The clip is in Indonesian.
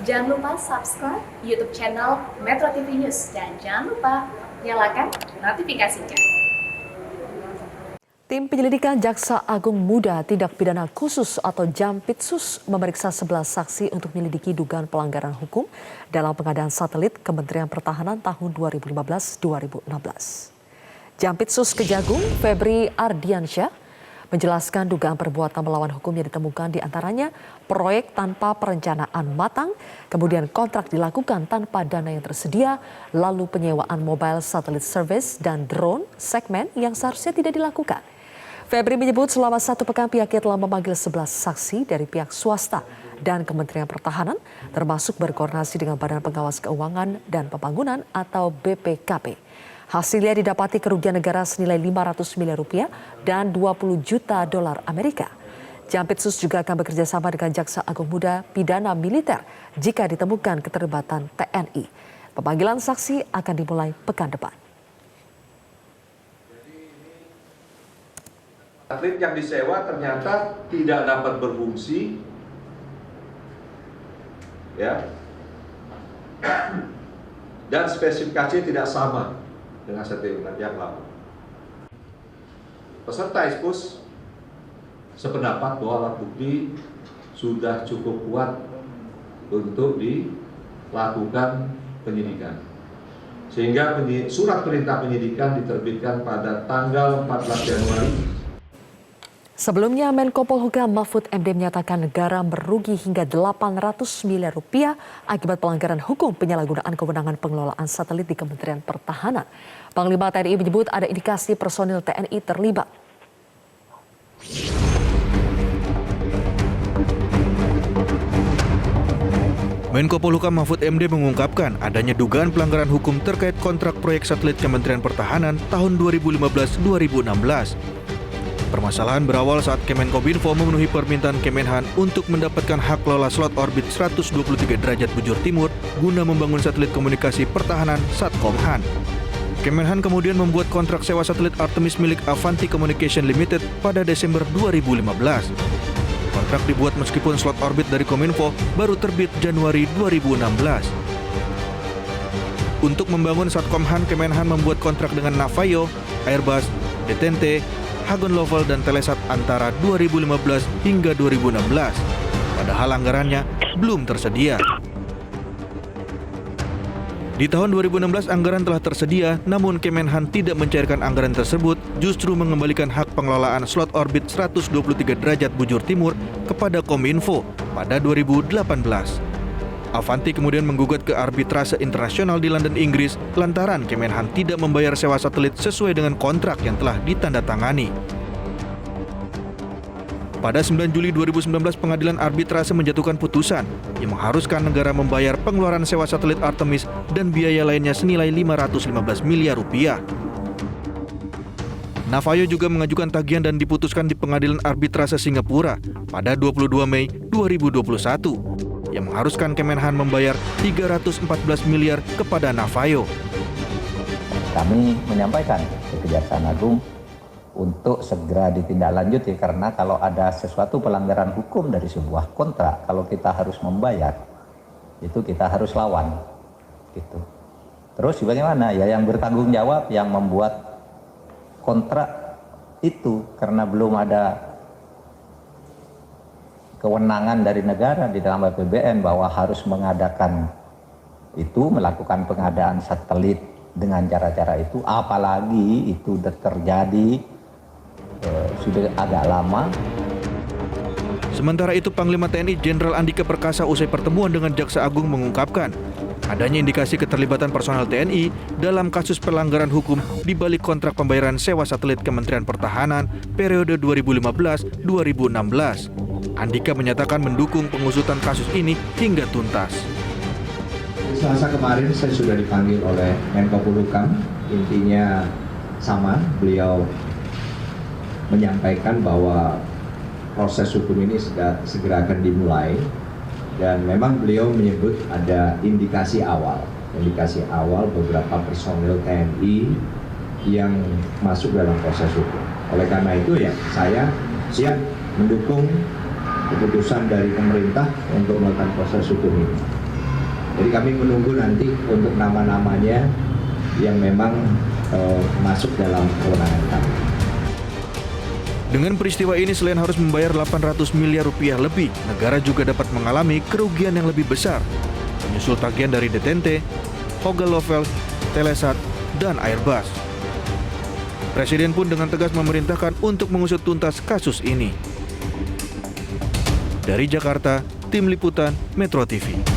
Jangan lupa subscribe YouTube channel Metro TV News dan jangan lupa nyalakan notifikasinya. Tim penyelidikan Jaksa Agung Muda Tindak Pidana Khusus atau Jampitsus memeriksa 11 saksi untuk menyelidiki dugaan pelanggaran hukum dalam pengadaan satelit Kementerian Pertahanan tahun 2015-2016. Jampitsus Kejagung Febri Ardiansyah menjelaskan dugaan perbuatan melawan hukum yang ditemukan di antaranya proyek tanpa perencanaan matang, kemudian kontrak dilakukan tanpa dana yang tersedia, lalu penyewaan mobile satellite service dan drone segmen yang seharusnya tidak dilakukan. Febri menyebut selama 1 pekan pihaknya telah memanggil 11 saksi dari pihak swasta dan Kementerian Pertahanan, termasuk berkoordinasi dengan Badan Pengawas Keuangan dan Pembangunan atau BPKP. Hasilnya didapati kerugian negara senilai 500 miliar rupiah dan 20 juta dolar Amerika. Jampitsus juga akan bekerja sama dengan Jaksa Agung Muda Pidana Militer jika ditemukan keterlibatan TNI. Pemanggilan saksi akan dimulai pekan depan. Satelit yang disewa ternyata tidak dapat berfungsi, ya, dan spesifikasi tidak sama dengan satelit yang lama. Peserta ekspos sependapat bahwa alat bukti sudah cukup kuat untuk dilakukan penyidikan. Sehingga surat perintah penyidikan diterbitkan pada tanggal 14 Januari. Sebelumnya, Menko Polhukam Mahfud MD menyatakan negara merugi hingga 800 miliar rupiah akibat pelanggaran hukum penyalahgunaan kewenangan pengelolaan satelit di Kementerian Pertahanan. Panglima TNI menyebut ada indikasi personil TNI terlibat. Menko Polhukam Mahfud MD mengungkapkan adanya dugaan pelanggaran hukum terkait kontrak proyek satelit Kementerian Pertahanan tahun 2015-2016. Permasalahan berawal saat Kemenkominfo memenuhi permintaan Kemenhan untuk mendapatkan hak kelola slot orbit 123 derajat bujur timur guna membangun satelit komunikasi pertahanan Satkomhan. Kemenhan kemudian membuat kontrak sewa satelit Artemis milik Avanti Communication Limited pada Desember 2015. Kontrak dibuat meskipun slot orbit dari Kominfo baru terbit Januari 2016. Untuk membangun Satkomhan, Kemenhan membuat kontrak dengan Navayo, Airbus, DTNT, Hagon Lovel dan Telesat antara 2015 hingga 2016. Padahal anggarannya belum tersedia. Di tahun 2016 anggaran telah tersedia, namun Kemenhan tidak mencairkan anggaran tersebut, justru mengembalikan hak pengelolaan slot orbit 123 derajat bujur timur kepada Kominfo pada 2018. Avanti kemudian menggugat ke arbitrase internasional di London, Inggris, lantaran Kemenhan tidak membayar sewa satelit sesuai dengan kontrak yang telah ditandatangani. Pada 9 Juli 2019, pengadilan arbitrase menjatuhkan putusan yang mengharuskan negara membayar pengeluaran sewa satelit Artemis dan biaya lainnya senilai 515 miliar rupiah. Navayo juga mengajukan tagihan dan diputuskan di Pengadilan Arbitrase Singapura pada 22 Mei 2021. Yang mengharuskan Kemenhan membayar 314 miliar kepada Navayo. Kami menyampaikan ke Kejaksaan Agung untuk segera ditindaklanjuti karena kalau ada sesuatu pelanggaran hukum dari sebuah kontrak, kalau kita harus membayar, itu kita harus lawan. Gitu. Terus bagaimana? Ya yang bertanggung jawab yang membuat kontrak itu karena belum ada kewenangan dari negara di dalam APBN bahwa harus mengadakan itu, melakukan pengadaan satelit dengan cara-cara itu, apalagi itu terjadi sudah agak lama. Sementara itu, Panglima TNI Jenderal Andika Perkasa usai pertemuan dengan Jaksa Agung mengungkapkan adanya indikasi keterlibatan personel TNI dalam kasus pelanggaran hukum di balik kontrak pembayaran sewa satelit Kementerian Pertahanan periode 2015-2016. Andika menyatakan mendukung pengusutan kasus ini hingga tuntas. Selasa kemarin saya sudah dipanggil oleh Menko Polhukam, intinya sama, beliau menyampaikan bahwa proses hukum ini segera akan dimulai dan memang beliau menyebut ada indikasi awal beberapa personil TNI yang masuk dalam proses hukum. Oleh karena itu ya saya siap mendukung keputusan dari pemerintah untuk melakukan proses hukum ini. Jadi kami menunggu nanti untuk nama-namanya yang memang masuk dalam kewenangan kami. Dengan peristiwa ini selain harus membayar 800 miliar rupiah lebih, negara juga dapat mengalami kerugian yang lebih besar. Menyusul tagihan dari Detente, Hoga Lovel, Telesat, dan Airbus. Presiden pun dengan tegas memerintahkan untuk mengusut tuntas kasus ini. Dari Jakarta, Tim Liputan Metro TV.